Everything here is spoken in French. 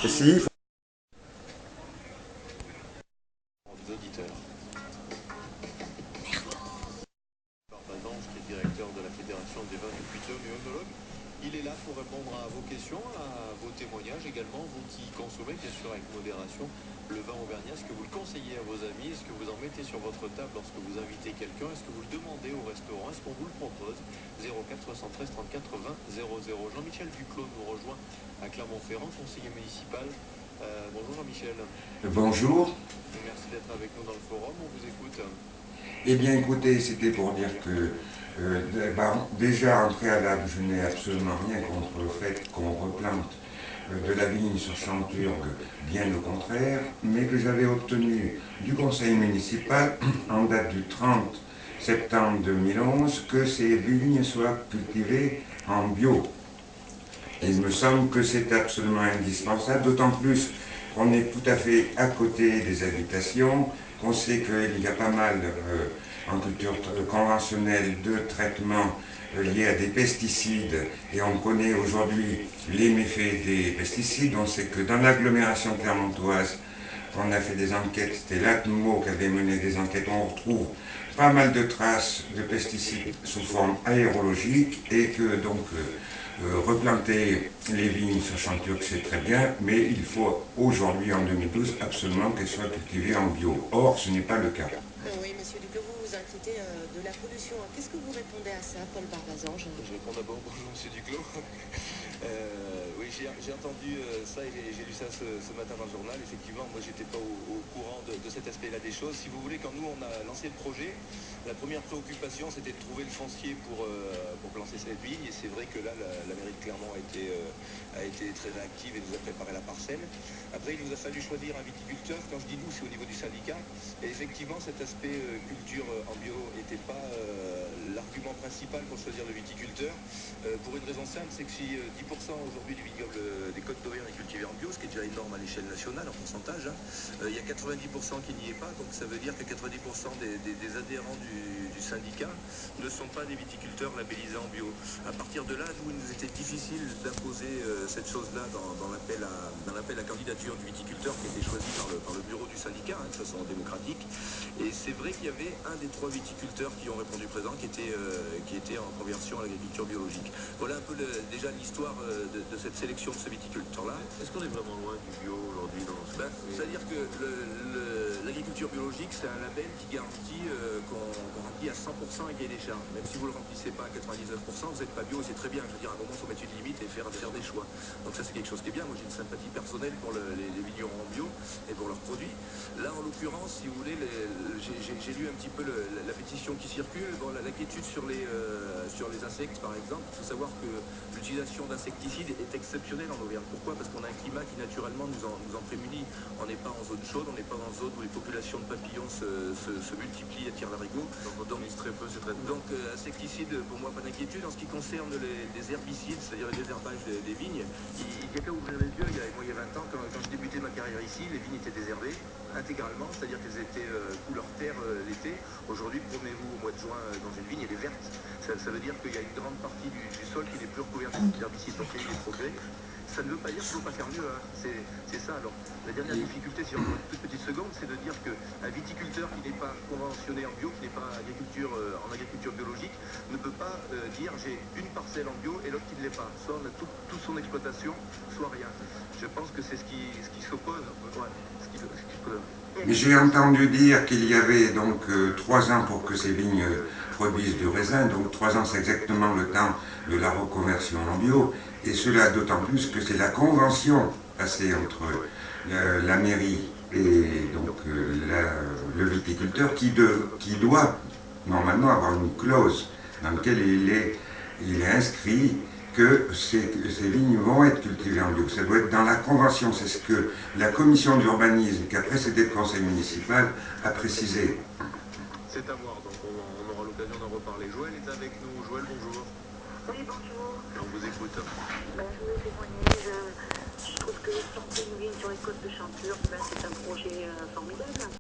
Si, Des auditeurs. Barbazange, qui est directeur de la Fédération des vins culteurs et œnologues. Il est là pour répondre à vos questions, à vos témoignages également, vous qui consommez bien sûr avec modération le vin auvergnat. Est-ce que vous le conseillez à vos amis? Est-ce que vous en mettez sur votre table lorsque vous invitez quelqu'un? Est-ce que vous le demandez au restaurant? Est-ce qu'on vous le propose? 04 73 34 20 00. Jean-Michel Duclos nous rejoint à Clermont-Ferrand, conseiller municipal. Bonjour Jean-Michel. bonjour. Merci d'être avec nous dans le forum, on vous écoute. Eh bien, écoutez, c'était pour dire que, déjà en préalable, je n'ai absolument rien contre le fait qu'on replante de la vigne sur Chanturgue, bien au contraire, mais que j'avais obtenu du conseil municipal, en date du 30 septembre 2011, que ces vignes soient cultivées en bio. Et il me semble que c'est absolument indispensable, d'autant plus qu'on est tout à fait à côté des habitations, qu'on sait qu'il y a pas mal en culture conventionnelle de traitements liés à des pesticides, et on connaît aujourd'hui les méfaits des pesticides. On sait que dans l'agglomération clermontoise, on a fait des enquêtes, c'était l'ATMO qui avait mené des enquêtes, on retrouve pas mal de traces de pesticides sous forme aérologique, et que donc replanter les vignes sur Chanturgue, c'est très bien, mais il faut aujourd'hui, en 2012, absolument qu'elles soient cultivées en bio. Or, ce n'est pas le cas. Oui, monsieur Duclos, vous vous inquiétez de la pollution. Qu'est-ce que vous répondez à ça, Paul Barbazange? Je réponds d'abord, bonjour Monsieur Duclos. Oui, j'ai entendu ça et j'ai lu ça ce matin dans le journal. Effectivement, moi j'étais pas au courant de cet aspect-là des choses. Si vous voulez, quand nous on a lancé le projet, la première préoccupation c'était de trouver le foncier pour lancer cette vigne. Et c'est vrai que là, la mairie de Clermont a été très réactive et nous a préparé la parcelle. Après, il nous a fallu choisir un viticulteur. Quand je dis nous, c'est au niveau du syndicat. Et effectivement, cet aspect culture en bio n'était pas l'argument principal pour choisir le viticulteur. Pour une raison simple, c'est que si 10% aujourd'hui du vignoble des Côtes d'Auvergne est cultivé en bio, ce qui est déjà énorme à l'échelle nationale en pourcentage, il y a 90% qui n'y est pas, donc ça veut dire que 90% des adhérents du syndicat ne sont pas des viticulteurs labellisés en bio. À partir de là, nous, il nous était difficile d'imposer cette chose-là dans l'appel à candidature du viticulteur qui était choisi par le bureau du syndicat, de façon démocratique. Et c'est vrai qu'il y avait un des 3 viticulteurs qui ont répondu présent qui était en conversion à l'agriculture biologique. Voilà un peu déjà l'histoire de cette sélection de ce viticulteur-là. Est-ce qu'on est vraiment loin du bio aujourd'hui dans ce C'est-à-dire que l'agriculture biologique, c'est un label qui garantit qu'on remplit à 100% un cahier des charges. Même si vous ne le remplissez pas à 99%, vous n'êtes pas bio et c'est très bien. Je veux dire, à un moment, il faut mettre une limite et faire des choix. Donc ça, c'est quelque chose qui est bien. Moi, j'ai une sympathie personnelle pour les vignerons en bio et pour leurs produits. Là, en l'occurrence, si vous voulez, j'ai lu un petit peu la pétition qui circule. Bon, l'inquiétude sur les insectes, par exemple, il faut savoir que l'utilisation d'insecticides est exceptionnelle en Auvergne. Pourquoi? Parce qu'on a un climat qui naturellement nous en prémunit. On n'est pas en zone chaude, on n'est pas en zone où les populations de papillons se multiplient à tire-larigot. Donc on utilise très peu ces traitements. Donc insecticides, pour moi, pas d'inquiétude. En ce qui concerne les herbicides, c'est-à-dire le désherbage des vignes, il n'y a qu'à ouvrir les yeux. Il y a 20 ans, quand je débutais ma carrière ici, les vignes étaient désherbées intégralement, c'est-à-dire qu'elles étaient couleur terre l'été. Aujourd'hui, promenez-vous au mois de juin dans une vigne, elle est verte. Ça veut dire qu'il y a une grande partie du sol qui n'est plus recouvert d'herbicides. Donc il y a eu des progrès. Ça ne veut pas dire qu'il ne faut pas faire mieux. C'est ça. Alors, la dernière difficulté, si on prend une toute petite seconde, c'est de dire qu'un viticulteur qui n'est pas conventionné en bio, qui n'est pas en agriculture biologique, ne peut pas dire j'ai une parcelle en bio et l'autre qui ne l'est pas. Soit on a toute son exploitation, soit rien. Je pense que c'est ce qui s'oppose un peu. Ouais, Mais j'ai entendu dire qu'il y avait donc 3 ans pour que ces vignes produisent du raisin, donc 3 ans c'est exactement le temps de la reconversion en bio, et cela d'autant plus que c'est la convention passée entre la mairie et donc le viticulteur qui doit normalement avoir une clause dans laquelle il est inscrit que ces vignes vont être cultivées en bio. Ça doit être dans la convention. C'est ce que la commission d'urbanisme qui a précédé le conseil municipal a précisé. C'est à voir, donc on aura l'occasion d'en reparler. Joël est avec nous. Joël, bonjour. Oui, bonjour. On vous écoute. Je voulais témoigner. Je trouve que planter une vigne sur les côtes de Chanturgue, c'est un projet formidable.